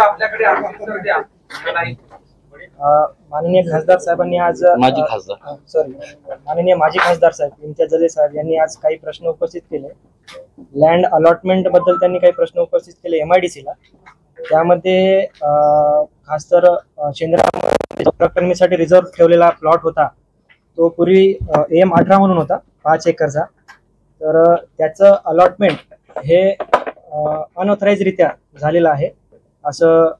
आपल्याकडे उत्तर द्या. माननीय खासदार साहेबांनी आज माननीय माजी खासदार साहेब इम्तियाज जलील साहेब यांनी आज काही प्रश्न उपस्थित केले. लँड अलॉटमेंट बद्दल त्यांनी काही प्रश्न उपस्थित केले MIDC ला. त्यामध्ये खास तर शेंद्रामध्ये रिझर्व्ह ठेवलेला प्लॉट होता तो पूर्वी AM-18 म्हणून होता 5 एकरचा. तर त्याचं अलॉटमेंट हे अनऑथराइज रित्या झालेलं आहे असं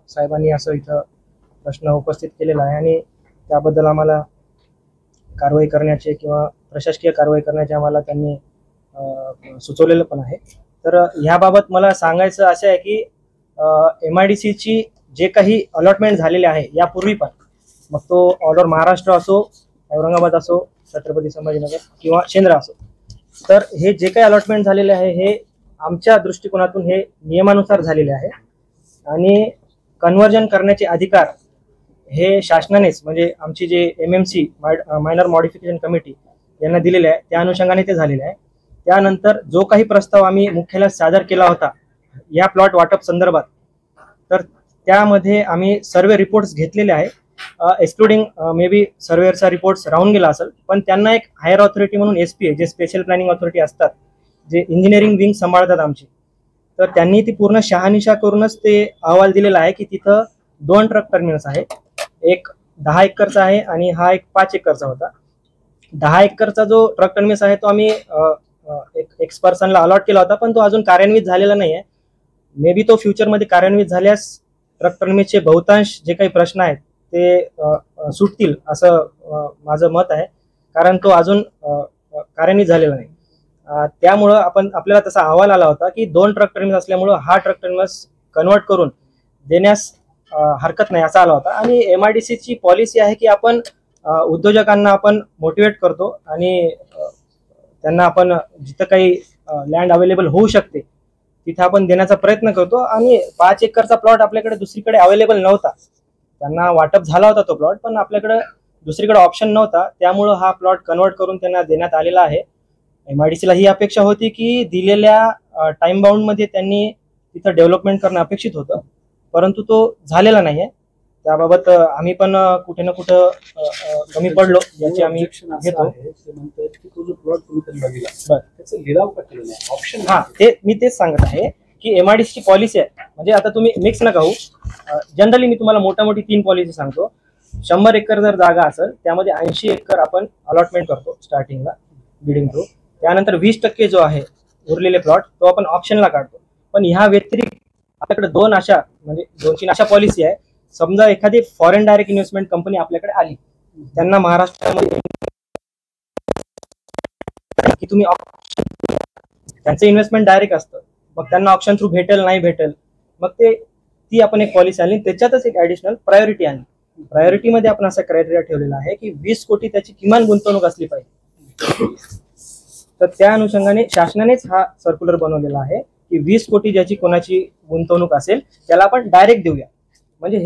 साहेबांनी असं इथं प्रश्न उपस्थित केलेला आहे आणि त्याबद्दल आम्हाला कारवाई करण्याचे किंवा प्रशासकीय कारवाई करण्याचे आम्हाला त्यांनी सुचवलेलं पण आहे. तर ह्याबाबत मला सांगायचं असं आहे की MIDC ची जे काही अलॉटमेंट झालेले आहे यापूर्वी पण, मग तो ऑर्डर महाराष्ट्र असो, औरंगाबाद असो, छत्रपती संभाजीनगर किंवा शेंद्रा असो, तर हे जे काही अलॉटमेंट झालेले आहे हे आमच्या दृष्टिकोनातून हे नियमानुसार झालेले आहे आणि कन्व्हर्जन करण्याचे अधिकार हे शासनानेच म्हणजे आमची जे MMC मायनर मॉडिफिकेशन कमिटी यांना दिलेले आहे त्या अनुषंगाने ते झालेले आहे. त्यानंतर जो काही प्रस्ताव आम्ही मुख्यालयात सादर केला होता या प्लॉट वाटप संदर्भात, तर त्यामध्ये आम्ही सर्वे रिपोर्ट्स घेतलेले आहे. एक्सक्लुडिंग मे बी सर्वेअरचा रिपोर्ट्स राहून गेला असेल, पण त्यांना एक हायर ऑथॉरिटी म्हणून SPA जे स्पेशल प्लॅनिंग ऑथॉरिटी असतात, जे इंजिनिअरिंग विंग सांभाळतात आमची, तर त्यांनी ती पूर्ण शहानिशा करूनच ते अहवाल दिलेला आहे की तिथं 2 ट्रक टर्मिनस आहे. एक 10 एकरचा आहे आणि हा एक 5 एकरचा होता. 10 एकरचा जो ट्रक टर्मिनस आहे तो आम्ही एक पर्सनला अलॉट केला होता, पण तो अजून कार्यान्वित झालेला नाही आहे. मे बी तो फ्युचरमध्ये कार्यान्वित झाल्यास ट्रक टर्मिनसचे बहुतांश जे काही प्रश्न आहेत ते सुटतील असं माझं मत आहे, कारण तो अजून कार्यान्वित झालेला नाही. त्यामुळं आपल्याला तसा अहवाल आला होता की 2 ट्रक टर्मिनस असल्यामुळं हा ट्रक टर्मिनस कन्वर्ट करून देण्यास हरकत नाही असा आला होता. आणि MIDC ची पॉलिसी आहे की आपण उद्योजकांना आपण मोटिवेट करतो आणि त्यांना आपण जिथं काही लँड अवेलेबल होऊ शकते तिथे आपण देण्याचा प्रयत्न करतो. आणि 5 एकरचा प्लॉट आपल्याकडे दुसरीकडे अवेलेबल नव्हता, त्यांना वाटप झाला होता तो प्लॉट, पण आपल्याकडे दुसरीकडे ऑप्शन नव्हता, त्यामुळं हा प्लॉट कन्वर्ट करून त्यांना देण्यात आलेला आहे. MIDC ला ही अपेक्षा होती की दिलेल्या टाइम बाउंड मध्ये त्यांनी तिथं डेव्हलपमेंट करणं अपेक्षित होतं, परंतु तो झालेला नाहीये. त्याबाबत आम्ही पण कुठे ना कुठं कमी पडलो याची आम्ही घेतो. हा, ते मी तेच सांगत आहे की MIDC ची पॉलिसी आहे, म्हणजे आता तुम्ही मिक्स नका होऊ. जनरली मी तुम्हाला मोठी 3 पॉलिसी सांगतो. 100 एकर जर जागा असेल त्यामध्ये 80 एकर आपण अलॉटमेंट करतो स्टार्टिंगला बिडिंग थ्रू. त्यानंतर 20% जो आहे उरलेले प्लॉट तो आपण ऑप्शनला काढतो. पण ह्या व्यतिरिक्त आपल्याकडे 2-3 अशा पॉलिसी आहे. समजा एखादी फॉरेन डायरेक्ट इन्व्हेस्टमेंट कंपनी आपल्याकडे आली, त्यांना महाराष्ट्रामध्ये की तुम्ही त्यांचं इन्व्हेस्टमेंट डायरेक्ट असतं, मग त्यांना ऑप्शन थ्रू भेटेल नाही भेटेल, मग ती आपण एक पॉलिसी आणली. त्याच्यातच एक ऍडिशनल प्रायोरिटी आणली. प्रायोरिटीमध्ये आपण असा क्रायटेरिया ठेवलेला आहे की 20 कोटी त्याची किमान गुंतवणूक असली पाहिजे. तर त्या अनुषंगाने शासनानेच हा सर्क्युलर बनवलेला आहे की 20 कोटी ज्याची कोणाची गुंतवणूक असेल त्याला आपण डायरेक्ट देऊया. म्हणजे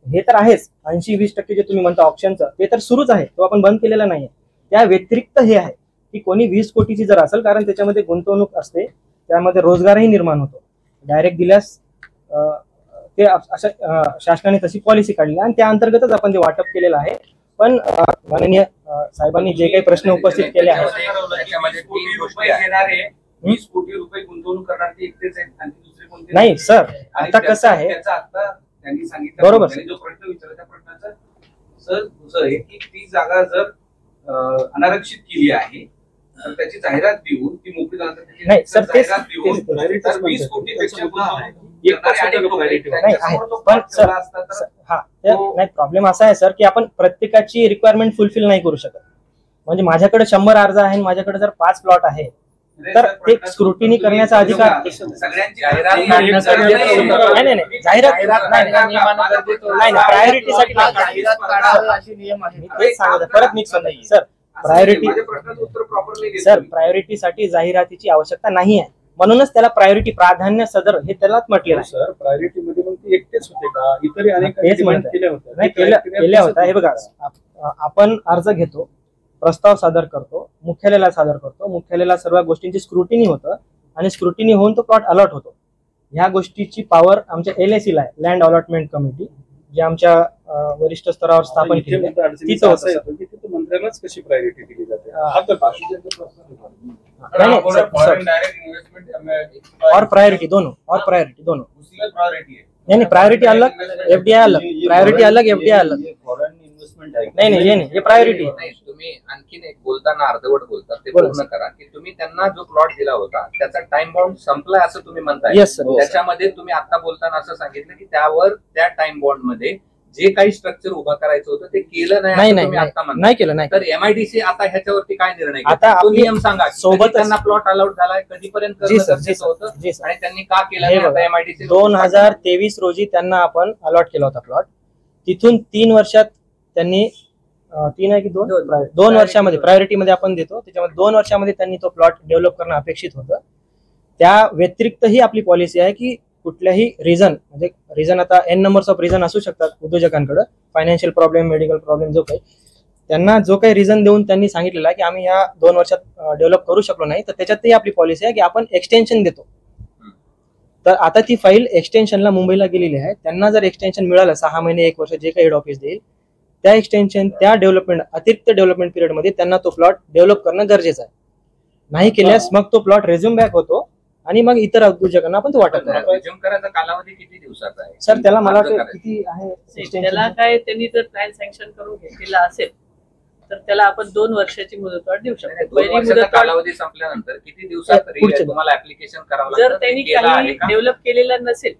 हे तर आहेच. 80-20% जे तुम्ही म्हणता ऑप्शनचं ते तर सुरूच आहे, तो आपण बंद केलेला नाहीये. त्या व्यतिरिक्त हे आहे की कोणी 20 कोटीची जर असेल, कारण त्याच्यामध्ये गुंतवणूक असते, त्यामध्ये रोजगारही निर्माण होतो, डायरेक्ट दिल्यास ते अशा शासनाने तशी पॉलिसी काढली आणि त्या अंतर्गतच आपण ते वाटप केलेलं आहे. पण माननीय साहेबांनी जे काही प्रश्न उपस्थित केले आहेत, 20 कोटी रुपये गुंतवणूक करणारे एकटेच आहेत आणि दुसरे कोणते नाही सर. आता कसं आहे, त्यांनी सांगितलं बरोबर, जो प्रश्न विचारला त्या प्रश्नाचं सर दुसरं आहे की ती जागा जर अनारक्षित केली आहे तर त्याची जाहिरात देऊन ती मोकळी जागा नाही सर, जाहिरात देऊन 20 कोटीपेक्षा पण सर हा नाही, प्रॉब्लेम असा आहे सर की आपण प्रत्येकाची रिक्वायरमेंट फुलफिल नाही करू शकत. म्हणजे माझ्याकडे 100 अर्ज आहे, माझ्याकडे जर 5 प्लॉट आहे तर ते स्क्रुटिनी करण्याचा अधिकार सगळ्यांची जाहिरात नाही, प्रायोरिटीसाठी परत मिक्स होत नाही सर. प्रायोरिटीसाठी जाहिरातीची आवश्यकता नाही आहे, म्हणूनच त्याला प्रायोरिटी प्राधान्य सदर हे त्यालाच म्हटलेलं आहे. सर प्रायोरिटी मध्ये मग ते एकटेच होते का, इतरही अनेक केल्या होत्या. हे बघा, आपण अर्ज घेतो, प्रस्ताव सादर करतो, मुख्यालयाला सादर करतो, मुख्यालयाला सर्व गोष्टींची स्क्रुटिनी होतं आणि स्क्रुटिनी होऊन तो प्लॉट अलॉट होतो. ह्या गोष्टीची पॉवर आमच्या LAC ला आहे, लँड अलॉटमेंट कमिटी, जे आमच्या वरिष्ठ स्तरावर स्थापन केली आहे. तिथं होतं सर. की तिथं मंत्र्यालाच कशी प्रायोरिटी दिली जाते और प्रायोरिटी दोनों उसमें प्रायोरिटी है। नहीं प्रायोरिटी अलग, FDI अलग, प्रायोरिटी अलग, FDI अलग. फॉरेन इन्व्हेस्टमेंट आहे नाही ये नाही, हे प्रायोरिटी आहे. नाही, तुम्ही आणखीन एक बोलताना अर्धवट बोलतात, ते बोला. पूर्ण करा की तुम्ही त्यांना जो प्लॉट दिला होता त्याचा टाइम बाउंड संपलाय असं तुम्ही म्हणताय. Yes, sir. त्याच्यामध्ये तुम्ही आता बोलताना असं सांगितलं की त्यावर त्या टाइम बाउंड मध्ये जे काही स्ट्रक्चर उभा करायचं होतं ते केलं नाही नाही असं नाही तुम्ही आता म्हणताय. नाही केलं नाही. तर MIDC आता ह्याच्यावरती काय निर्णय घेतला? आता तो आपली नियम सांगा. सोबतच- कधी त्यांना प्लॉट अलाउड झालाय, कधीपर्यंत जी करणं सर, जी गरजेचं सर, होतं जी सर. आणि त्यांनी का केलं हे नाही? बघा, आता MIDC 2023 रोजी त्यांना आपण अलॉट केला होता प्लॉट. तिथून 3 वर्षात त्यांनी 3 आहे की 2 वर्षामध्ये प्रायोरिटीमध्ये आपण देतो, त्याच्यामध्ये 2 वर्षामध्ये त्यांनी तो प्लॉट डेव्हलप करणं अपेक्षित होतं. त्या व्यतिरिक्तही आपली पॉलिसी आहे की कुठल्याही रिझन, म्हणजे रिझन आता N नंबर्स ऑफ रिझन असू शकतात उद्योजकांकडे, फायनान्शियल प्रॉब्लेम, मेडिकल प्रॉब्लेम, जो काही त्यांना जो काही रिझन देऊन त्यांनी सांगितलेलं आहे की आम्ही ह्या 2 वर्षात डेव्हलप करू शकलो नाही, तर त्याच्यातही आपली पॉलिसी आहे की आपण एक्सटेन्शन देतो. तर आता ती फाईल एक्सटेन्शनला मुंबईला गेलेली आहे. त्यांना जर एक्सटेन्शन मिळालं 6 महिने 1 वर्ष जे काही हेड ऑफिस देईल, त्या एक्सटेन्शन त्या डेव्हलपमेंट अतिरिक्त डेव्हलपमेंट पिरियडमध्ये त्यांना तो प्लॉट डेव्हलप करणं गरजेचं आहे. नाही केल्यास मग तो प्लॉट रेझ्युम बॅक होतो आणि मग इतर उद्योजकांना आपण तो वाटप करतो. रिझ्यूम करायचा कालावधी किती दिवसाचा आहे? सर त्याला मला अर्ज वाटतं करायचा. किती आहे त्याला extension? काय त्यांनी जर प्लॅन सँक्शन करून घेतलेला असेल तर त्याला आपण 2 वर्षाची मुदतवाढ देऊ शकतो. 2 पहिली वर्षाचा मुदतवाढ कालावधी संपल्यानंतर किती दिवसात पुढचे- तुम्हाला ऍप्लिकेशन करावं जर लागतं? त्यांनी ते केलं आहे काही का? डेव्हलप केलेला नसेल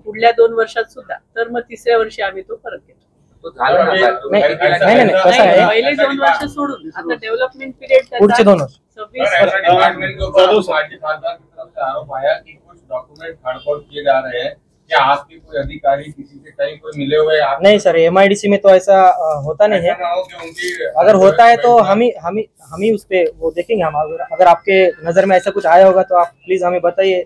पुढल्या 2 वर्षात सुद्धा, तर मग 3ऱ्या वर्षी आम्ही तो परत घेतो. तो झाला ना आता. तुम्ही नाही, केला नाही, नाही, कसं नाही, आहे? पहिले 2 वर्ष सोडून आता डेव्हलपमेंट पिरियड पुढचे 2 वर्ष 26 ऐसा डिपार्टमेंट के ऊपर माजी खासदार की तरफ से आरोप आया कि कुछ डॉक्यूमेंट फाड़फोड़ किए जा रहे हैं। क्या आपके कोई अधिकारी किसी से कहीं कोई मिले हुए हैं? नहीं सर, MIDC में तो ऐसा होता नहीं है. ऐसा ना हो कि उनकी अगर होता है तो हम ही उस पे वो देखेंगे. हम अगर आपके नजर में ऐसा कुछ आया होगा तो आप प्लीज हमें बताइए,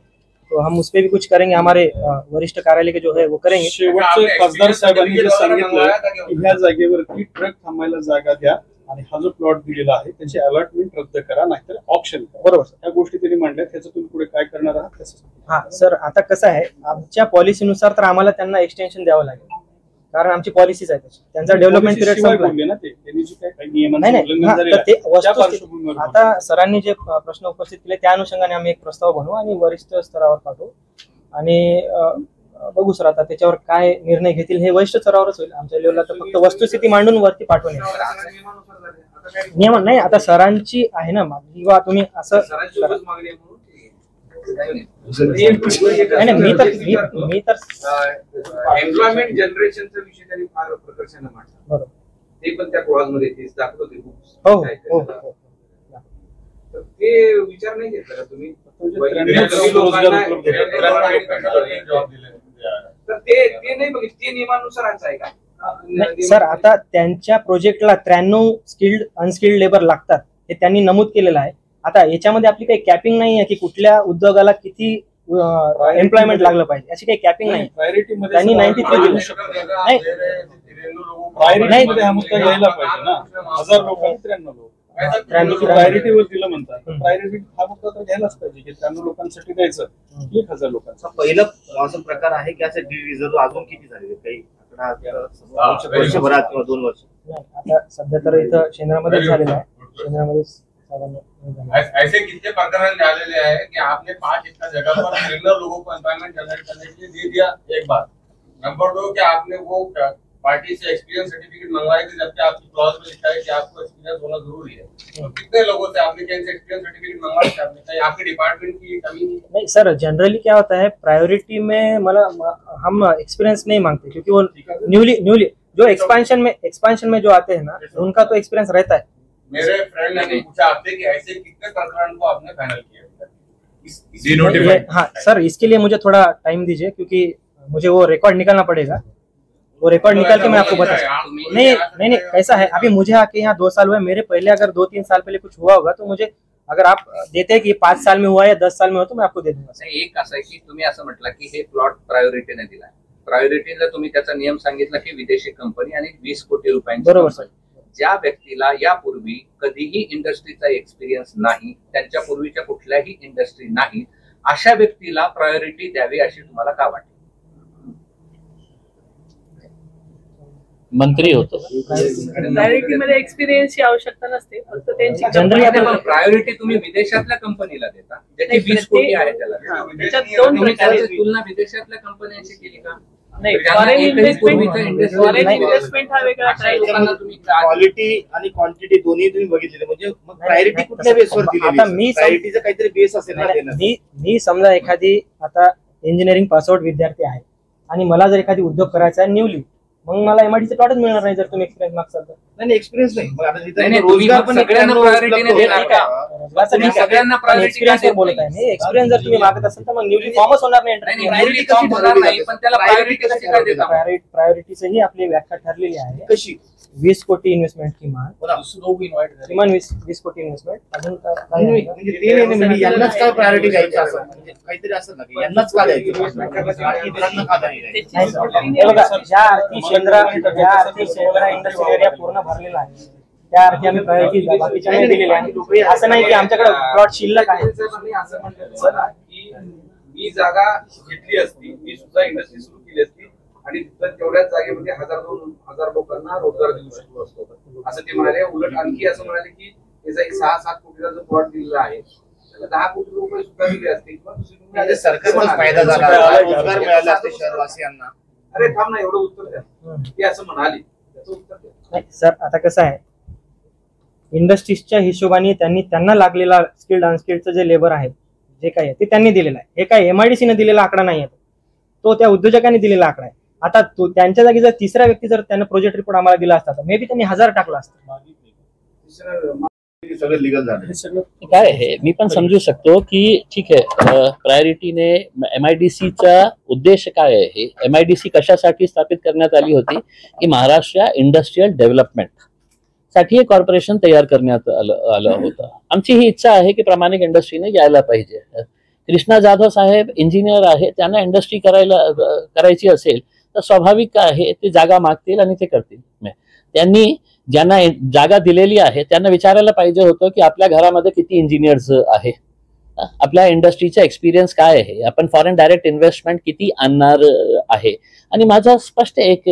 तो हम उस पे भी कुछ करेंगे. हमारे वरिष्ठ कार्यालय के जो है वो करेंगे. शेवटचे खासदार साहेबांनी जे सांगितलं की ह्या जागेवरती ट्रक थांबायला जागा द्या आणि हा जो प्लॉट दिलेला आहे त्याची अलॉटमेंट रद्द करा, नाहीतर ऑप्शन करा. बरोबर सर. ह्या गोष्टी त्यांनी मांडल्या, त्याचं तुम्ही पुढे काय करणार आहात त्याचं हा सर, आता कसं आहे, आमच्या पॉलिसीनुसार तर आम्हाला त्यांना एक्सटेन्शन द्यावं लागेल, कारण आमची पॉलिसीच आहे तशी. त्यांचा डेव्हलपमेंट पिरियड शिवाय संपला. बोलले ना ते, त्यांनी जे काही नाही नियमांचं नाही, उल्लंघन हा, झालेलं तर ते आहे, त्या वस्तुस्थिती- पार्श्वभूमीवर आता सरांनी जे प्रश्न उपस्थित केले त्या अनुषंगाने आम्ही एक प्रस्ताव बनवू आणि वरिष्ठ स्तरावर पाठवू आणि बघू सर आता त्याच्यावर काय निर्णय घेतील हे वरिष्ठ स्तरावरच होईल. आमच्या लेवलला तर फक्त वस्तुस्थिती मांडून वरती पाठवून नियम नाही. आता सरांची आहे ना मागणी, किंवा तुम्ही असं सरांची उगाच मागणी आहे म्हणून नाही, मी तर एम्प्लॉयमेंट जनरेशनचा विषय त्यांनी फार प्रकर्षाने मांडला. बरोबर. ते पण त्या क्लॉज मध्ये तेच दाखवत होते books. हो हो हो. तर ते विचार नाही घेतला का तुम्ही? तर ते नाही बघितलं, ते नियमानुसारच आहे का? नाही, सर आता त्यांच्या प्रोजेक्टला 93 स्किल्ड अनस्किल्ड लेबर लागतात हे त्यांनी नमूद केलेलं आहे. आता याच्यामध्ये आपली काही कॅपिंग नाही आहे की कुठल्या उद्योगाला किती एम्प्लॉयमेंट लागलं पाहिजे, अशी काही कॅपिंग नाही. प्रायोरिटी मध्ये त्यांनी 93 दिलं. नाही. प्रायोरिटी मध्ये हा मुद्दा यायला पाहिजे ना. 1000 लोकांनी 93 लोक प्रायोरिटीवर दिलं म्हणतात, प्रायोरिटी हा मुद्दा तर घ्यायलाच पाहिजे की 93 लोकांसाठी द्यायचं 1000 लोकांचा. पहिलं असं प्रकार आहे की असं डी रिझर्व अजून किती झाले काही आकडा वर्षभरात किंवा 2 वर्ष? नाही, आता सध्या तर इथं शेंद्रामध्येच झालेलं आहे. शेंद्रामध्ये ऐसे कितने प्रकरण झालेले हैं कि आपने 5 एकड़ जगह पर ट्रेनर लोगों को एम्प्लॉयमेंट जनरेट करने के लिए दे दिया, एक बात. नंबर 2 कि आपने वो पार्टी से एक्सपीरियंस सर्टिफिकेट मंगवाए थे, जबकि आपकी क्लॉज में लिखा है कि आपको एक्सपीरियंस होना जरूरी है. तो कितने लोगों से आपने कहीं से एक्सपीरियंस सर्टिफिकेट मंगवाए थे? आपने कहीं आपके डिपार्टमेंट की कमी नहीं? नहीं सर, जनरली क्या होता है प्रायोरिटी में हम एक्सपीरियंस नहीं मांगते, क्योंकि वो न्यूली जो एक्सपांशन में जो आते हैं ना, उनका तो एक्सपीरियंस रहता है. मेरे फ्रेंड ने पूछा आपसे कि ऐसे कितने प्रकरण को आपने फाइनल ये- हाँ सर, इसके लिए मुझे थोड़ा टाइम दीजिए, क्योंकि मुझे वो रिकॉर्ड निकालना पड़ेगा. वो रिकॉर्ड निकाल के मैं आपको बता नहीं ऐसा है. अभी मुझे आके यहाँ 2 साल हुए, मेरे पहले अगर 2-3 साल पहले कुछ हुआ होगा तो मुझे, अगर आप देते हैं कि 5 साल में हुआ या 10 साल में हुआ तो मैं आपको दे दूंगा. नाही, एक असं आहे की तुम्ही असं म्हटलं की हे प्लॉट प्रायोरिटीने दिलाय. प्रायोरिटीला तुम्ही त्याचा नियम सांगितला की विदेशी कंपनी आणि 20 कोटी रुपयांची बरोबर कंपनी. ज्या व्यक्तीला यापूर्वी कधीही इंडस्ट्रीचा एक्सपिरियन्स नाही, त्यांच्या पूर्वीच्या कुठल्याही इंडस्ट्री नाही, अशा व्यक्तीला प्रायोरिटी द्यावी अशी तुम्हाला का वाटते? मंत्री होतो प्रायोरिटीमध्ये एक्सपिरियन्सची आवश्यकता नसते, फक्त त्यांची Generally आपण- प्रायोरिटी तुम्ही विदेशातल्या कंपनीला देता ज्याची 20 कोटी आहे त्याला. त्याच्यात दोन तुम्ही प्रकार त्याची तुलना विदेशातल्या कंपन्यांशी केली का? नाही. ज्यांना फॉरेन एकही इन्व्हेस्टमेंट पूर्वीचं industry फॉरेन नाही. इन्व्हेस्टमेंट हा वेगळा अशा लोकांना तुम्ही का- क्वालिटी आणि क्वांटिटी दोन्ही तुम्ही बघितले, म्हणजे मग प्रायोरिटी कुठल्या बेसवर आता दिलेली? मी प्रायोरिटीचा काहीतरी बेस असेल ना देणं. मी समजा एखादी आता इंजिनिअरिंग पासआउट विद्यार्थी आहे आणि मला जर एखादी उद्योग करायचा आहे न्यूली, मग मला एमआयडीसी प्लॉटच मिळणार नाही जर तुम्ही एक्सपिरियन्स मागसाल तर. नाही एक्सपिरियन्स नाही, मग आता नाही, तिथे नाही, रोजगार पण सगळ्यांना priority नाही देणार का? रोजगारचं ठीक आहे. सगळ्यांना पण priority एक्सपिरियन्स का देत बोलत आहे नाही? मी. एक्सपिरियन्स जर तुम्ही मागत असाल तर मग न्यूली फॉर्मच होणार नाही. नाही, newly form होणार नाही, पण त्याला प्रायोरिटी कशी काय देता? प्रायोरिटीचंही आपली व्याख्या ठरलेली आहे. कशी 20 कोटी इन्व्हेस्टमेंट किमान किमान 20 कोटी इन्व्हेस्टमेंट अजून म्हणजे ते नाही म्हणजे यांनाच काय प्रायोरिटी द्यायची असं म्हणजे काहीतरी असं ना की यांनाच का द्यायचं आणि इतरांना का नाही द्यायचं? नाही सर. हे बघा, ज्या अर्थी शेंद्रा इंडस्ट्रियल एरिया पूर्ण भरलेला आहे त्या अर्थी आम्ही प्रायोरिटी बाकीच्या नाही दिलेल्या आहे. असं नाही की आमच्याकडे प्लॉट शिल्लक आहे. मी असं म्हणलं की मी जागा घेतली असती, मी सुद्धा इंडस्ट्री सुरू केली असती आणि तिथं तेवढ्याच जागेमध्ये 1000-2000 लोकांना रोजगार देऊ शकलो असतो असं ते म्हणाले. उलट आणखी असं म्हणाले की त्याचा एक 6-7 कोटीचा जो प्लॉट दिलेला आहे त्याला 10 कोटी रुपये सुद्धा दिले असते किंवा म्हणजे सरकारला फायदा झाला, रोजगार मिळाला असते शहरवासियांना. अरे थांब ना, एवढं उत्तर द्या. ते असं म्हणाले, त्याचं उत्तर द्या. नाही सर, आता कसं आहे, इंडस्ट्रीजच्या हिशोबाने त्यांना लागलेला स्किल्ड अनस्किल्डचं जे लेबर आहे जे काही आहे ते त्यांनी दिलेलं आहे. हे काय एमआयडीसीने दिलेला आकडा नाही आहे, तो त्या उद्योजकांनी दिलेला आकडा आहे. आता तो त्यांच्या जागी जर तिसरा व्यक्ती जर त्यानं प्रोजेक्ट रिपोर्ट आम्हाला दिला असता तर मे बी त्यांनी 1000 टाकला असतं. सगळं लिगल झालं. काय आहे, मी पण समजू शकतो की ठीक आहे, प्रायोरिटीने MIDCचा उद्देश काय आहे, MIDC कशासाठी स्थापित करण्यात आली होती की महाराष्ट्र इंडस्ट्रियल डेव्हलपमेंट साठी हे कॉर्पोरेशन तयार करण्यात आलं होतं. आमची ही इच्छा आहे की प्रामाणिक इंडस्ट्रीने यायला पाहिजे. कृष्णा जाधव साहेब इंजिनियर आहे, त्यांना इंडस्ट्री करायची असेल तर स्वाभाविक आहे ते जागा मागतील आणि ते करतील. त्यांनी ज्यांना जागा दिलेली आहे त्यांना विचारायला पाहिजे होतं की आपल्या घरामध्ये किती इंजिनियर्स आहे, आपल्या इंडस्ट्रीचा एक्सपिरियन्स काय आहे, आपण फॉरेन डायरेक्ट इन्व्हेस्टमेंट किती आणणार आहे. आणि माझं स्पष्ट एक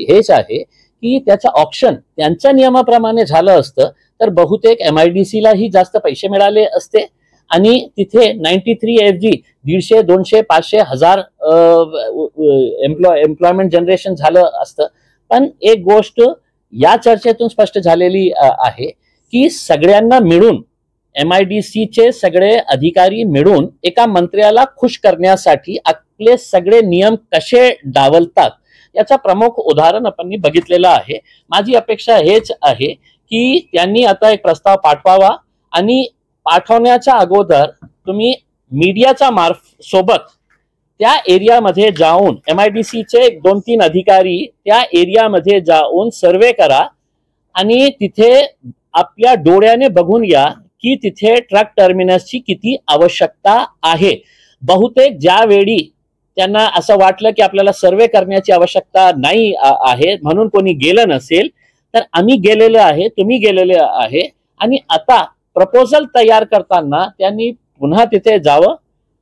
हेच आहे की त्याचं ऑप्शन त्यांच्या नियमाप्रमाणे झालं असतं तर बहुतेक MIDCलाही जास्त पैसे मिळाले असते आणि तिथे 93 ऐवजी 150, 200, 500, 1000 एम्प्लॉयमेंट जनरेशन झालं असतं. पण एक गोष्ट या चर्चेतून स्पष्ट झालेली आहे की सगळ्यांना मिळून MIDCचे सगळे अधिकारी मिळून एका मंत्र्याला खुश करण्यासाठी आपले सगळे नियम कसे डावलतात याचा प्रमुख उदाहरण आपण बघितलेलं आहे. माझी अपेक्षा हेच आहे की त्यांनी आता एक प्रस्ताव पाठवावा आणि पाठवण्याच्या अगोदर तुम्ही मीडियाच्या सोबत त्या एरियामध्ये जाऊन MIDCचे 2-3 अधिकारी त्या एरियामध्ये जाऊन सर्वे करा आणि तिथे आपल्या डोळ्याने बघून या की तिथे ट्रक टर्मिनसची किती आवश्यकता आहे. बहुतेक ज्यावेळी त्यांना असं वाटलं की आपल्याला सर्वे करण्याची आवश्यकता नाही आहे म्हणून कोणी गेलं नसेल तर आम्ही गेलेलो आहे, तुम्ही गेलेले आहे आणि आता प्रपोजल तयार करताना त्यांनी पुन्हा तिथे जावं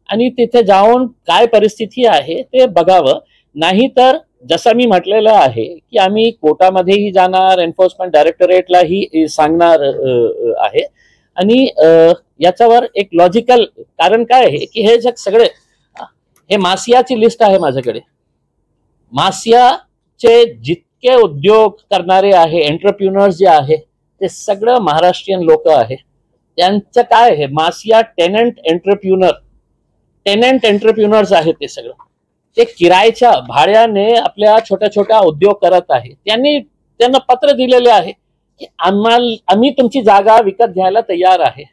आणि तिथे जाऊन काय परिस्थिती आहे ते बघावं. नाही तर जसं मी म्हटलेलं आहे की आम्ही कोर्टामध्येही जाणार, एन्फोर्समेंट डायरेक्टरेटलाही सांगणार आहे आणि याच्यावर एक लॉजिकल कारण काय आहे की हे जग सगळे हे मासियाची लिस्ट आहे माझ्याकडे. मासियाचे जितके उद्योग करणारे आहे, एंटरप्रिन्युअर्स जे आहे ते सगळं महाराष्ट्रीयन लोक आहे. त्यांचं काय आहे, मासिया टेनंट एंटरप्रिन्युअर्स आहेत. ते सगळं ते किरायच्या भाड्याने आपल्या छोट्या छोट्या उद्योग करत आहे. त्यांना पत्र दिलेले आहे की आम्ही तुमची जागा विकत घ्यायला तयार आहे.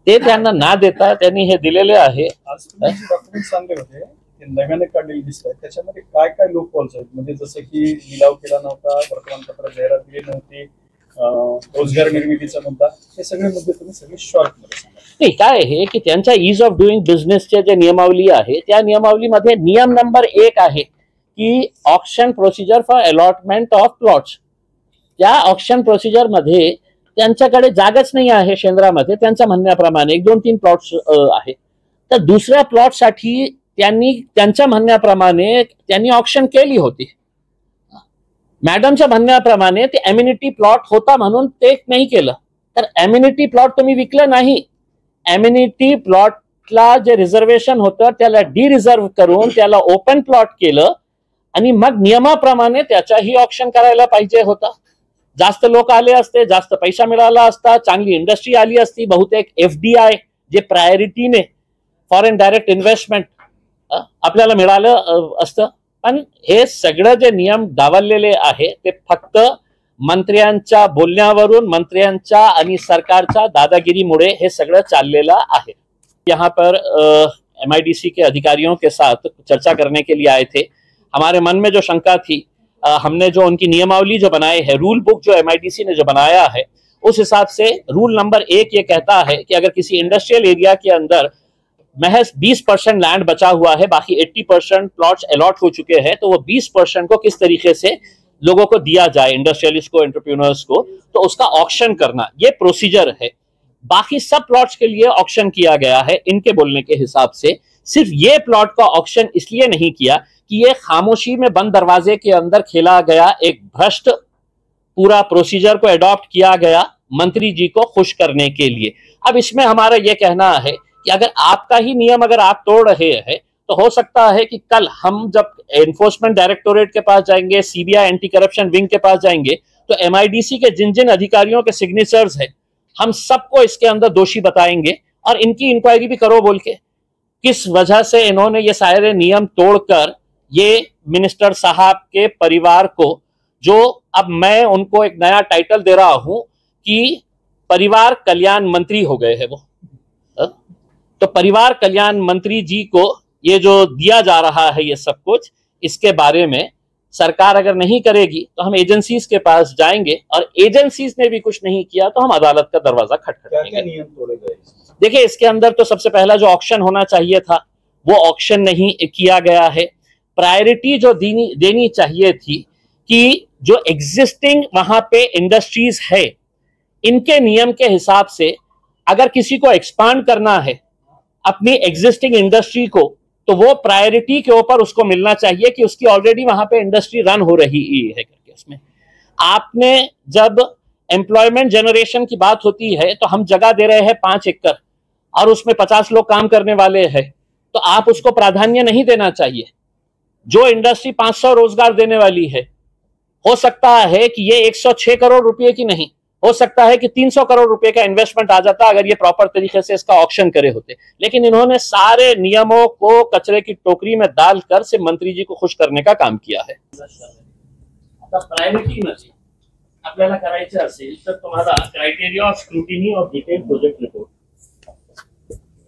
ते त्यांना ना देता त्यांनी हे दिलेले आहे. आज तुम्ही जे डॉक्युमेंट्स आणले होते ते नव्याने काढलेले दिसत आहेत, त्याच्यामध्ये काय काय लूप होल्स आहेत, म्हणजे जसं की लिलाव केला नव्हता, वर्तमानपत्रात जाहिरात दिली नव्हती, रोजगार निर्मितीचा मुद्दा, हे सगळे मुद्दे तुम्ही सगळे शॉर्ट मध्ये सांगा. नाही, काय आहे की त्यांच्या ईज ऑफ डुईंग बिझनेसचे जे नियमावली आहे त्या नियमावलीमध्ये नियम नंबर 1 आहे की auction procedure for allotment of plots. त्या ऑक्शन प्रोसिजर मध्ये त्यांच्याकडे जागाच नाही आहे शेंद्रामध्ये, त्यांच्या म्हणण्याप्रमाणे 1-2-3 प्लॉट्स आहे. तर दुसऱ्या प्लॉटसाठी त्यांच्या म्हणण्याप्रमाणे त्यांनी ऑप्शन केली होती. मॅडमच्या म्हणण्याप्रमाणे ते एम्युनिटी प्लॉट होता म्हणून ते नाही केलं. तर एम्युनिटी प्लॉट तुम्ही विकलं नाही. एम्युनिटी प्लॉटला जे रिझर्वेशन होतं त्याला डिरिझर्व करून त्याला ओपन प्लॉट केलं आणि मग नियमाप्रमाणे त्याचाही ऑप्शन करायला पाहिजे होता. जास्त लोक आले असते, जास्त पैसा मिळाला असता, चांगली इंडस्ट्री आली असती. बहुतेक FDI जे प्रायोरिटीने फॉरेन डायरेक्ट इन्व्हेस्टमेंट आपल्याला मिळालं असतं. पण हे सगळं जे नियम डावललेले आहे ते फक्त मंत्र्यांच्या बोलण्यावरून, मंत्र्यांच्या आणि सरकारच्या दादागिरीमुळे हे सगळं चाललेलं आहे. यहाँ पर MIDC के अधिकारियों के साथ चर्चा करने के लिए आए थे. हमारे मन में जो शंका थी, हमने जो उनकी नियमावली जो बनाए है, रूल बुक जो MIDC ने जो बनाया है, उस हिसाब से रूल नंबर 1 ये कहता है कि अगर किसी इंडस्ट्रियल एरिया के अंदर महज 20% लैंड बचा हुआ है, बाकी 80% प्लॉट्स अलॉट हो चुके हैं, तो वो 20% को किस तरीके से लोगों को दिया जाए, इंडस्ट्रियलिस्ट को, एंटरप्रेन्योर्स को, तो उसका ऑक्शन करना ये प्रोसीजर है. बाकी सब प्लॉट्स के लिए ऑक्शन किया गया है. इनके बोलने के हिसाब से सिर्फ ये प्लॉट का ऑक्शन इसलिए नहीं किया कि ये खामोशी में बंद दरवाजे के अंदर खेला गया एक भ्रष्ट पूरा प्रोसीजर को अडॉप्ट किया गया मंत्री जी को खुश करने के लिए. अब इसमें हमारा ये कहना है कि अगर आपका ही नियम अगर आप तोड़ रहे हैं तो हो सकता है कि कल हम जब एनफोर्समेंट डायरेक्टोरेट के पास जाएंगे, CBI एंटी करप्शन विंग के पास जाएंगे, तो MIDC के जिन जिन अधिकारियों के सिग्नेचर्स है हम सबको इसके अंदर दोषी बताएंगे और इनकी इंक्वायरी भी करो बोल के किस वजह से इन्होंने ये सारे नियम तोड़कर ये मिनिस्टर साहब के परिवार को, जो अब मैं उनको एक नया टाइटल दे रहा हूं कि परिवार कल्याण मंत्री हो गए हैं वो. तो परिवार कल्याण मंत्री जी को ये जो दिया जा रहा है ये सब कुछ, इसके बारे में सरकार अगर नहीं करेगी तो हम एजेंसीज के पास जाएंगे और एजेंसीज ने भी कुछ नहीं किया तो हम अदालत का दरवाजा खटखटाएंगे. नियम तोड़े गए? देखिए, इसके अंदर तो सबसे पहला जो ऑक्शन होना चाहिए था वो ऑक्शन नहीं किया गया है. प्रायोरिटी जो देनी चाहिए थी कि जो एग्जिस्टिंग वहां पे इंडस्ट्रीज है इनके नियम के हिसाब से अगर किसी को एक्सपांड करना है अपनी एग्जिस्टिंग इंडस्ट्री को, तो वो प्रायोरिटी के ऊपर उसको मिलना चाहिए कि उसकी ऑलरेडी वहां पे इंडस्ट्री रन हो रही है करके. उसमें आपने जब एम्प्लॉयमेंट जनरेशन की बात होती है तो हम जगह दे रहे हैं 5 एकड़ और उसमें 50 लोग काम करने वाले हैं, तो आप उसको प्राधान्य नहीं देना चाहिए. जो इंडस्ट्री 500 रोजगार देने वाली है, हो सकता है कि ये 106 करोड़ रुपए की नहीं, हो सकता है कि 300 करोड़ रुपए का इन्वेस्टमेंट आ जाता अगर ये प्रॉपर तरीके से इसका ऑक्शन करे होते. लेकिन इन्होंने सारे नियमों को कचरे की टोकरी में डालकर सिर्फ मंत्री जी को खुश करने का काम किया है. आता प्रायोरिटी मध्ये आपल्याला करायचं असेल तर तुम्हाला criteria of scrutiny of detail project report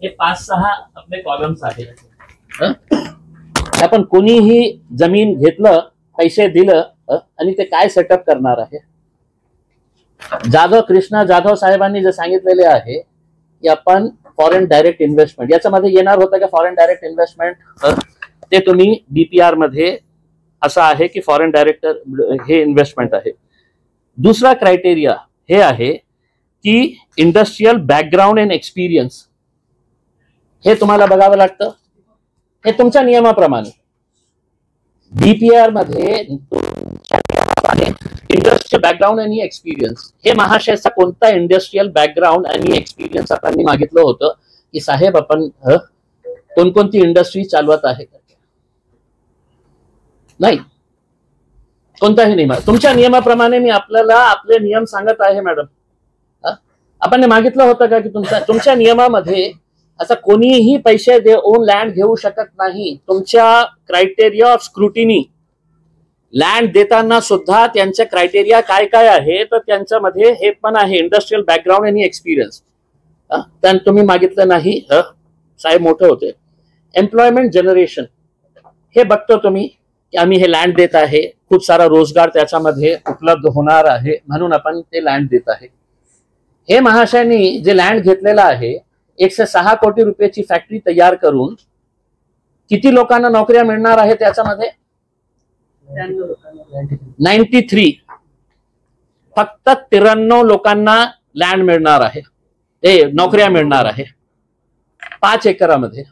हे 5-6 आपले कॉलम्स आहेत. आपण कोणीही जमीन घेतलं, पैसे दिलं आणि ते काय सेटअप करणार आहे. कृष्णा जाधव साहेबांनी जे सांगितलेले आहे की आपण फॉरेन डायरेक्ट इन्व्हेस्टमेंट याच्यामध्ये येणार होतं का फॉरेन डायरेक्ट इन्व्हेस्टमेंट, ते तुम्ही DPR मध्ये असं आहे की फॉरेन डायरेक्टर हे इन्व्हेस्टमेंट आहे. दुसरा क्रायटेरिया हे आहे की इंडस्ट्रियल बॅकग्राऊंड अँड एक्सपिरियन्स, हे तुम्हाला बघावं लागतं. हे तुमच्या नियमाप्रमाणे DPR मध्ये इंडस्ट्रियल बॅकग्राऊंड आणि एक्सपिरियन्स, हे महाशयचा कोणता इंडस्ट्रियल बॅकग्राऊंड आणि एक्सपिरियन्स आपण मागितलं होतं की साहेब आपण कोणकोणती इंडस्ट्री चालवत आहे, नाही, कोणताही नियम. तुमच्या नियमाप्रमाणे मी आपल्याला आपले नियम सांगत आहे मॅडम. आपण मागितलं होतं का की तुमच्या नियमामध्ये असं कोणीही पैसे देऊन लँड घेऊ शकत नाही. तुमच्या क्रायटेरिया ऑफ स्क्रुटिनी लँड देताना सुद्धा त्यांच्या क्रायटेरिया काय काय आहे तर त्यांच्यामध्ये हे पण आहे इंडस्ट्रियल बॅकग्राऊंड आणि एक्सपिरियन्स. तर तुम्ही मागितलं नाही साहेब, मोठे होते. एम्प्लॉयमेंट जनरेशन हे बघतो तुम्ही की आम्ही हे लँड देत आहे, खूप सारा रोजगार त्याच्यामध्ये उपलब्ध होणार आहे म्हणून आपण ते लँड देत आहे. हे महाशयांनी जे लँड घेतलेलं आहे 106 कोटी रुपयाची फॅक्टरी तयार करून किती लोकांना नोकऱ्या मिळणार आहे त्याच्यामध्ये 93, फक्त 93 लोकांना लँड मिळणार आहे, नोकऱ्या मिळणार आहे 5 एकरामध्ये.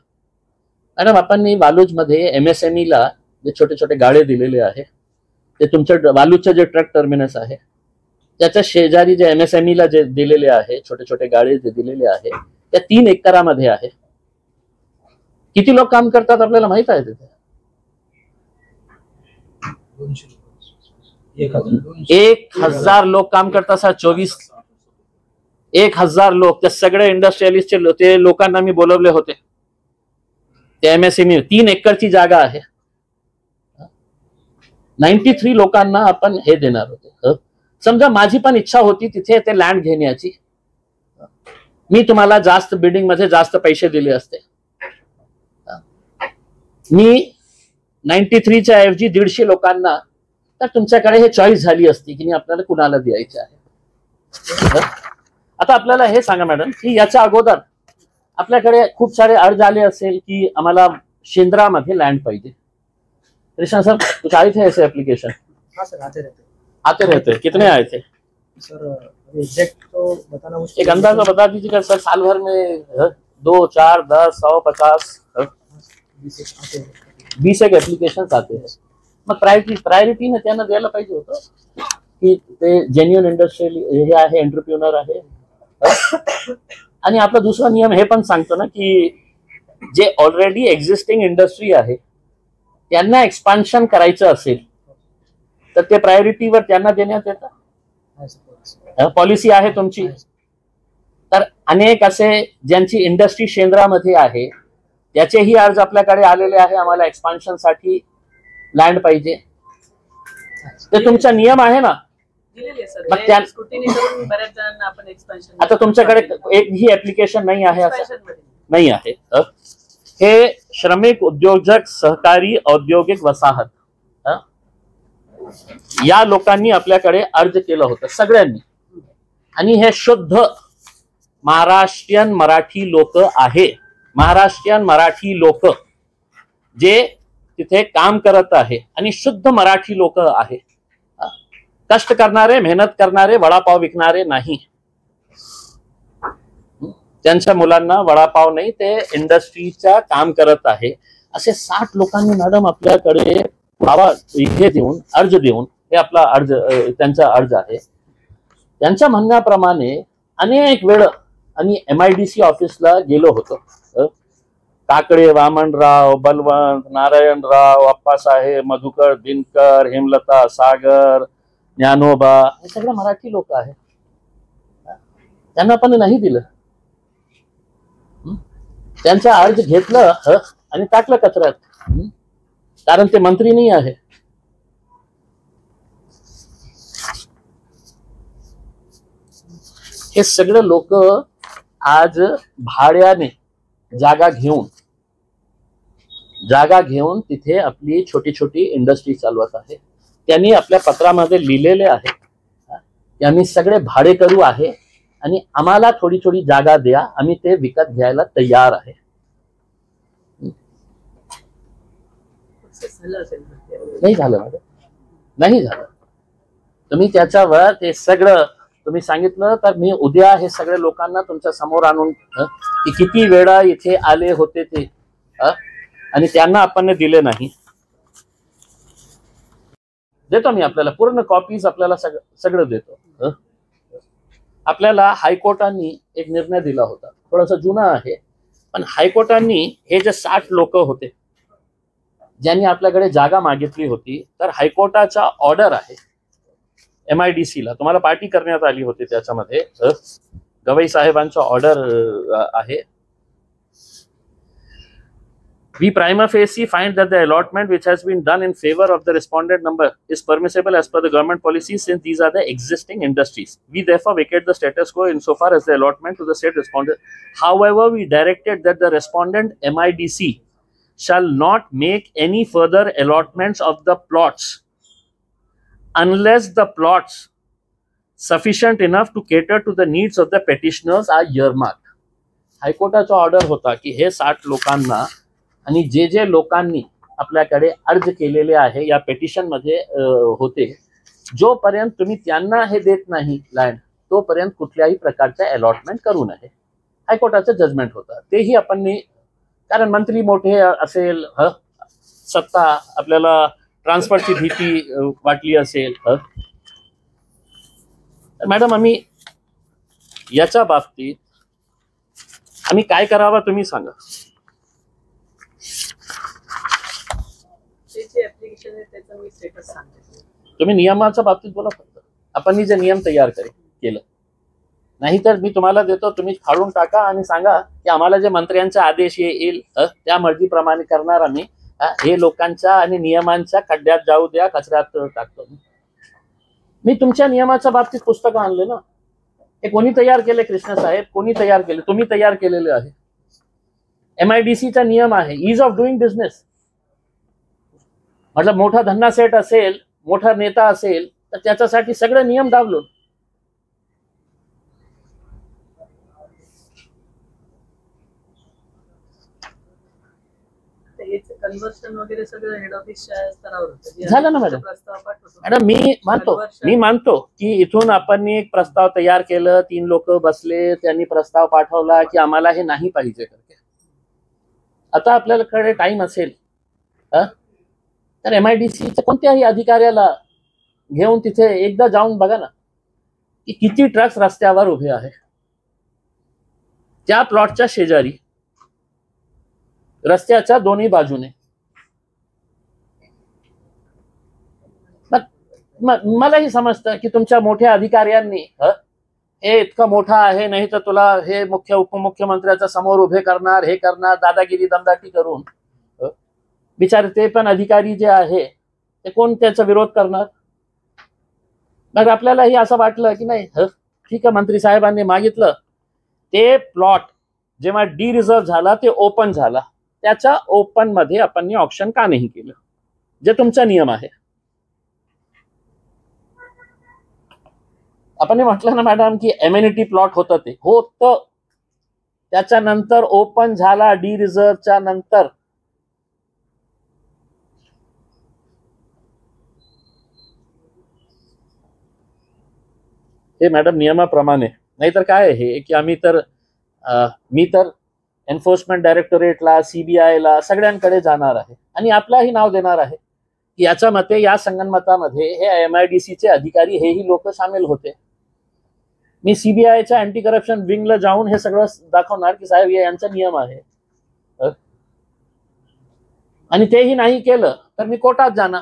मॅडम आपण वालूजमध्ये MSME ला जे छोटे छोटे गाळे दिलेले आहे, ते तुमच्या वालूजचं जे ट्रक टर्मिनस आहे त्याच्या शेजारी जे MSME ला जे दिलेले आहे, छोटे छोटे गाळे जे दिलेले आहे, त्या 3 एकरामध्ये आहे. किती लोक काम करतात आपल्याला माहित आहे तिथे? 1000 लोक काम करतात सर. 1000 लोक. ते सगळे इंडस्ट्रियलिस्टचे ते लोकांना मी बोलवले होते. ते MSME 3 एकरची जागा आहे. 93 लोकांना आपण हे देणार होते. समजा माझी पण इच्छा होती तिथे ते लँड घेण्याची, मी तुम्हाला जास्त बिल्डिंग मध्ये जास्त पैसे दिले असते. मी 93 च्या ऐवजी 150 लोकांना, तर तुमच्याकडे हे चॉईस झाली असती की आपल्याला कुणाला द्यायचे आहे. आता आपल्याला हे सांगा मॅडम की याच्या अगोदर आपल्याकडे खूप सारे अर्ज आले असेल की आम्हाला शेंद्रामध्ये लँड पाहिजे. कृष्णा सर कुछ आए थे ऐसे एप्लीकेशन? हाँ सर, आते रहते. कितने आए थे सर? एग्जैक्ट तो बताना मुश्किल, एक अंदाजा बता दीजिएगा सर. साल भर में 2, 4, 10, 100, 50 20 एक एप्लिकेशन आते हैं. मग प्रायोरिटीने त्यांना द्यायला पाहिजे होतं की ते जेन्युइन इंडस्ट्रियल हे आहे, एंटरप्रिन्युअर आहे. आणि आपला दुसरा नियम हे पण सांगतो ना की जे ऑलरेडी एक्झिस्टिंग इंडस्ट्री आहे त्यांना एक्सपान्शन करायचं असेल तर ते प्रायोरिटीवर त्यांना देण्यात येतं. पॉलिसी आहे तुमची. तर अनेक असे ज्यांची इंडस्ट्री शेंद्रामध्ये आहे त्याचेही अर्ज आपल्याकडे आलेले आहे, आम्हाला एक्सपान्शन साठी लँड पाहिजे. ते तुमचा नियम आहे ना. मग त्या स्क्रुटिनी करून बऱ्याच जणांना आपण एक्सपान्शन. आता तुमच्याकडे एकही ऍप्लिकेशन नाही आहे असं? नाही आहे. हे श्रमिक उद्योजक सहकारी औद्योगिक वसाहत या लोकांनी आपल्याकडे अर्ज केलं होतं सगळ्यांनी. आणि हे शुद्ध महाराष्ट्रीयन मराठी लोक आहे. महाराष्ट्रीयन मराठी लोक जे तिथे काम करत आहे आणि शुद्ध मराठी लोक आहे. कष्ट करणारे, मेहनत करणारे, वडापाव विकणारे नाही. त्यांच्या मुलांना वडापाव नाही, ते इंडस्ट्रीच्या काम करत आहे. असे 60 लोकांनी मॅडम आपल्याकडे हे देऊन अर्ज देऊन, हे आपला अर्ज त्यांचा अर्ज आहे. त्यांच्या म्हणण्याप्रमाणे अनेक वेळ आणि MIDC ऑफिसला गेलो होतो. काकडे, वामनराव, बलवंत, नारायणराव, अप्पासाहेब, मधुकर, दिनकर, हेमलता, सागर, ज्ञानोबा, हे सगळे मराठी लोक आहेत. त्यांना पण नाही दिलं. त्यांचा अर्ज घेतलं आणि टाकलं कचऱ्यात, कारण ते मंत्री नाही आहे. हे सगळे लोक आज भाड्याने जागा घेऊन तिथे आपली छोटी छोटी इंडस्ट्री चालवत आहे. त्यांनी आपल्या पत्रामध्ये लिहिलेले आहे की आम्ही सगळे भाडे करू आहे आणि आम्हाला थोडी थोडी जागा द्या, आम्ही ते विकत घ्यायला तयार आहे. नाही झालं मॅडम, नाही झालं. तुम्ही त्याच्यावर ते सगळं तुम्ही सांगितलं तर मी उद्या हे सगळे लोकांना तुमच्या समोर आणून की किती वेळा इथे आले होते ते आणि त्यांना आपण दिले नाही. देतो मी आपल्याला पूर्ण कॉपीज, आपल्याला सगळं देतो. आपल्याला हायकोर्टाने एक निर्णय दिला होता, थोडासा जुना आहे, पण हायकोर्टाने हे जे 60 लोक होते ज्यांनी आपल्याकडे जागा मागितली होती, तर हायकोर्टाचा ऑर्डर आहे MIDC ला, तुम्हाला पार्टी करण्यात आली होती त्याच्यामध्ये, गवई साहेबांचा ऑर्डर आहे. We prima facie find that the allotment which has been done in favor of the respondent number is permissible as per the government policies, since these are the existing industries. We therefore vacate the status quo insofar as the allotment to the state respondent. However, we directed that the respondent MIDC shall not make any further allotments of the plots unless the plots sufficient enough to cater to the needs of the petitioners are earmarked. हायकोर्टाचा order होता की हे 60 लोकांना आणि जे लोकांनी आपल्याकडे अर्ज केलेले आहे या पेटिशन मध्ये होते, जोपर्यंत तुम्ही त्यांना हे देत नाही लँड, तोपर्यंत कुठल्याही प्रकारच्या अलॉटमेंट करू नये. हायकोर्टाचं जजमेंट होतं तेही आपण कारण मंत्री मोठे असेल, सत्ता आपल्याला ट्रान्सफरची भीती वाटली असेल. मॅडम आम्ही याच्या बाबतीत आम्ही काय करावं तुम्ही सांगा. ऍप्लिकेशन आहे त्याचं मी स्टेटस सांगते. तुम्ही नियमाच्या बाबतीत बोला फक्त. आपण जे नियम तयार केलं नाहीतर मी तुम्हाला देतो, तुम्ही फाडून टाका आणि सांगा की आम्हाला जे मंत्र्यांचा आदेश येईल त्या मर्जीप्रमाणे करणार आम्ही. हे लोकांच्या आणि नियमांच्या खड्ड्यात जाऊ द्या, कचऱ्यात टाकतो. मी तुमच्या नियमाच्या बाबतीत पुस्तकं आणले ना. हे कोणी तयार केले? कृष्ण साहेब कोणी तयार केले? तुम्ही तयार केलेले आहे. MIDCचा नियम आहे, ईज ऑफ डुईंग बिझनेस. मतलब मोठा धन्ना सेट असेल, मोठा नेता असेल तर त्याच्यासाठी सगळे नियम डावलून. कन्व्हर्शन वगैरे सगळं हेड ऑफिसच्या स्तरावर होतं. झालं ना मॅडम. प्रस्ताव पाठवतो मॅडम मी मानतो की इथून आपण एक प्रस्ताव तयार केलं, 3 लोक बसले, त्यांनी प्रस्ताव पाठवला की आम्हाला हे नाही पाहिजे. आता आपल्याकडे टाइम असेल तर MIDCच्या कोणत्याही अधिकाऱ्याला घेऊन तिथे एकदा जाऊन बघा ना की किती ट्रक्स रस्त्यावर उभे आहे. त्या प्लॉटच्या शेजारी रस्त्याच्या दोन्ही बाजूने. मलाही समजतं की तुमच्या मोठ्या अधिकाऱ्यांनी हे इतकं मोठं आहे, नाही तर तुला हे मुख्य उपमुख्यमंत्र्याच्या समोर उभे करणार, हे करणार, दादागिरी दमदाटी करून. बिचारे ते पण अधिकारी जे आहे ते कोण त्याचा विरोध करणार. मग आपल्यालाही असं वाटलं की नाही ठीक आहे, मंत्री साहेबांनी मागितलं ते प्लॉट जेव्हा रिझर्व झाला ते ओपन झाला, त्याच्या ओपन मध्ये आपण ऑप्शन का नाही केलं, जे तुमचा नियम आहे. आपण म्हटलं ना मॅडम की एम्युनिटी प्लॉट होतं, ते होतं, त्याच्यानंतर ओपन झाला रिझर्वच्या नंतर. हे मॅडम नियमाप्रमाणे. नाहीतर काय आहे की मी तर एन्फोर्समेंट डायरेक्टोरेटला, CBIला सगळ्यांकडे जाणार आहे आणि आपलाही नाव देणार आहे की याच्या मते या संगनमतामध्ये हे MIDCचे अधिकारी हेही लोक सामील होते. मी CBIच्या अँटी करप्शन विंगला जाऊन हे सगळं दाखवणार की साहेब यांचा नियम आहे. आणि तेही नाही केलं तर मी कोर्टात जाणार.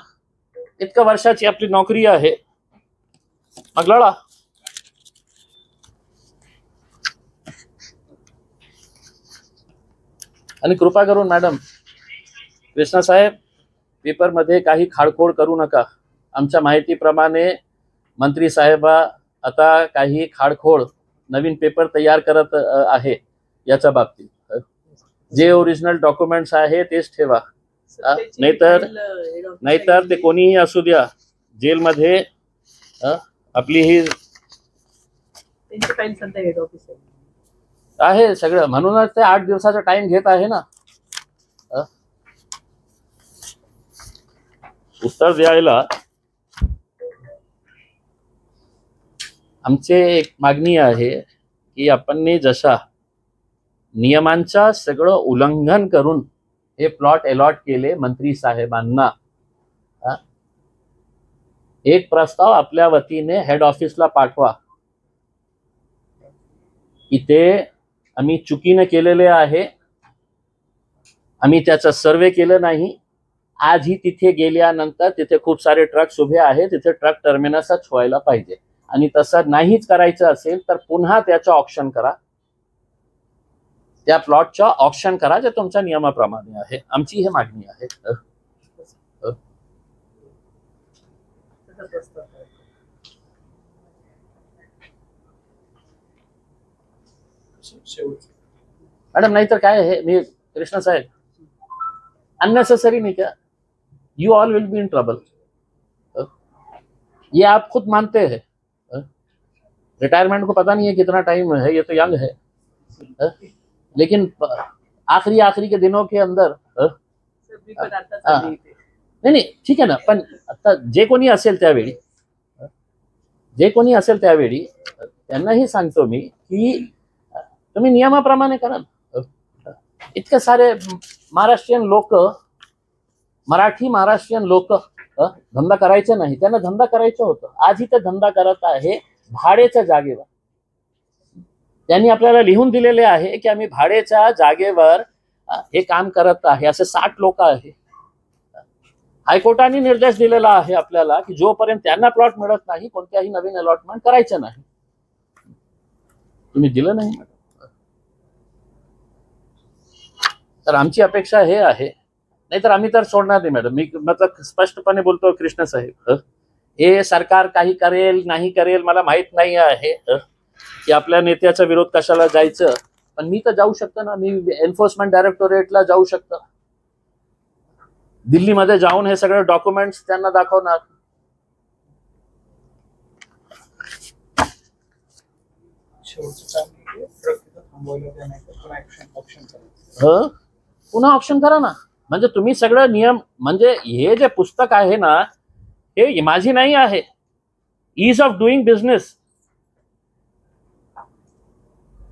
इतक्या वर्षाची आपली नोकरी आहे, मग लढा. आणि कृपा करून मॅडम, कृष्णा साहेब, पेपरमध्ये काही खाडखोड करू नका. आमच्या माहितीप्रमाणे मंत्री साहेब आता काही खाडखोड नवीन पेपर तयार करत आहे. याच्या बाबतीत जे ओरिजिनल डॉक्युमेंट्स आहे तेच ठेवा. नाहीतर ते कोणीही असू द्या, जेलमध्ये आपली ही फाईल सध्या हेड ऑफिस आहे सगळं. म्हणूनच ते 8 दिवसाचा टाइम घेत आहे ना उत्तर द्यायला. आमची एक मागणी आहे की आपण जशा नियमांचा सगळं उल्लंघन करून हे प्लॉट अलॉट केले मंत्री साहेबांना, एक प्रस्ताव आपल्या वतीने हेड ऑफिसला पाठवा की ते आम्ही चुकीने केलेले आहे, आम्ही त्याचा सर्वे केलं नाही. आजही तिथे गेल्यानंतर तिथे खूप सारे ट्रक्स उभे आहेत, तिथे ट्रक टर्मिनसच व्हायला पाहिजे. आणि तसं नाहीच करायचं असेल तर पुन्हा त्याचं ऑप्शन करा, त्या प्लॉटचं ऑप्शन करा जे तुमच्या नियमाप्रमाणे आहे. आमची ही मागणी आहे. मॅडम नाहीतर काय आहे, मी कृष्णा साहेब अननेसेसरी नहीं क्या, you all will be in trouble. ये आप खुद मानते हैं. रिटायरमेंट को पता नहीं है कितना टाइम है, ये तो यंग है, लेकिन आखिरी के दिनों के अंदर नाही ठीक आहे ना. पण आता जे कोणी असेल त्यावेळी जे कोणी असेल त्यावेळी त्यांनाही सांगतो मी की तुम्ही नियमाप्रमाणे करा ना. इतके सारे महाराष्ट्रीयन लोक, मराठी महाराष्ट्रीयन लोक धंदा करायचे नाही, त्यांना धंदा करायचं होतं. आजही ते धंदा करत आहे भाड्याच्या जागेवर. त्यांनी आपल्याला लिहून दिलेले आहे की आम्ही भाड्याच्या जागेवर हे काम करत आहे. असे 60 लोक आहे. हायकोर्टाने निर्देश दिलेला आहे आपल्याला की जोपर्यंत त्यांना प्लॉट मिळत नाही कोणत्याही नवीन अलॉटमेंट करायचं नाही. तुम्ही दिलं नाही तर आमची अपेक्षा हे आहे, नाहीतर आम्ही तर सोडणार नाही मॅडम. मी मतलब स्पष्टपणे बोलतो कृष्ण साहेब, हे सरकार काही करेल नाही करेल मला माहित नाही आहे की आपल्या नेत्याचा विरोध कशाला जायचं. पण मी तर जाऊ शकतो ना, मी एन्फोर्समेंट डायरेक्टोरेटला जाऊ शकतो. दिल्लीमध्ये जाऊन हे सगळे डॉक्युमेंट्स त्यांना दाखवणार. पुन्हा ऑप्शन करा ना. म्हणजे तुम्ही सगळं नियम, म्हणजे हे जे पुस्तक आहे ना हे माझी नाही आहे, ईज ऑफ डुईंग बिझनेस,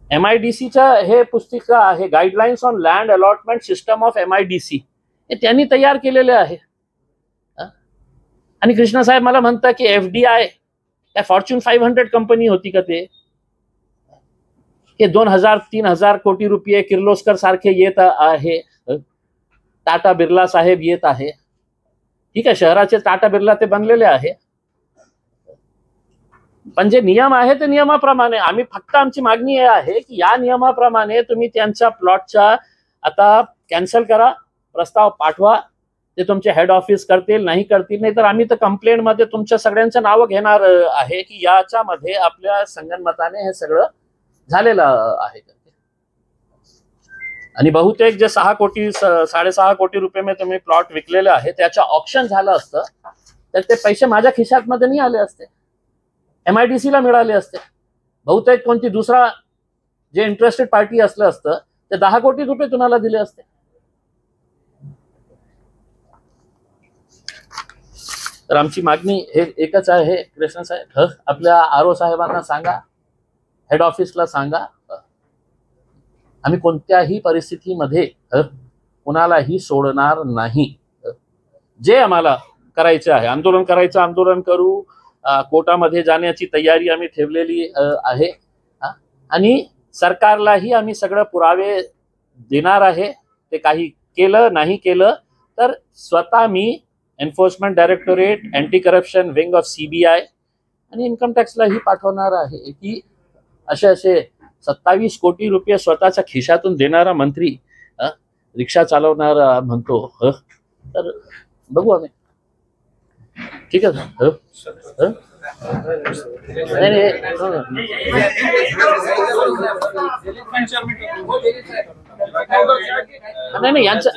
MIDCचं हे पुस्तक आहे, guidelines on land allotment system of MIDC. हे त्यांनी तयार केलेले आहे. आणि कृष्णा साहेब मला म्हणतात की FDI काय फॉर्च्यून 500 कंपनी होती का ते? 2000-3000 कोटी रुपये किर्लोस्कर सारखे येत आहे, टाटा बिर्ला साहेब येत आहे. ठीक आहे, शहराचे टाटा बिर्ला ते बनलेले आहे. पण जे नियम आहे ते नियमाप्रमाणे, आम्ही फक्त आमची मागणी हे आहे की या नियमाप्रमाणे तुम्ही त्यांच्या प्लॉटच्या आता कॅन्सल करा, प्रस्ताव पाठवा. ते तुमचे हेड ऑफिस करतील नाही करतील, नाही तर आम्ही तर कंप्लेंट मध्ये तुमच्या सगळ्यांचं नावं घेणार आहे की याच्यामध्ये आपल्या संगनमताने हे सगळं झालेलं आहे. आणि बहुतेक जे 6.5 कोटी रुपये तुम्ही प्लॉट विकलेले आहे त्याचं ऑप्शन झालं असतं तर ते पैसे माझ्या खिशात मध्ये नाही आले असते, MIDC ला मिळाले असते. बहुतेक कोणती दुसरा जे इंटरेस्टेड पार्टी असलं असतं ते 10 कोटी रुपये तुम्हाला दिले असते. तर आमची मागणी हे एकच आहे कृष्ण साहेब, आपल्या RO साहेबांना सांगा, हेड ऑफिसला सांगा, आम्ही कोणत्याही परिस्थितीमध्ये कुणालाही सोडणार नाही. जे आम्हाला करायचे आहे, आंदोलन करायचं आंदोलन करू, कोर्टामध्ये जाण्याची तयारी आम्ही ठेवलेली आहे. आणि सरकारलाही आम्ही सगळं पुरावे देणार आहे. ते काही केलं नाही केलं तर स्वतः मी enforcement directorate, anti corruption wing of CBI आणि इन्कम टॅक्सलाही पाठवणार आहे की असे 27 कोटी रुपये स्वतःच्या खिशातून देणारा मंत्री रिक्षा चालवणारा म्हणतो. तर बघू आम्ही. ठीक आहे नाही यांचं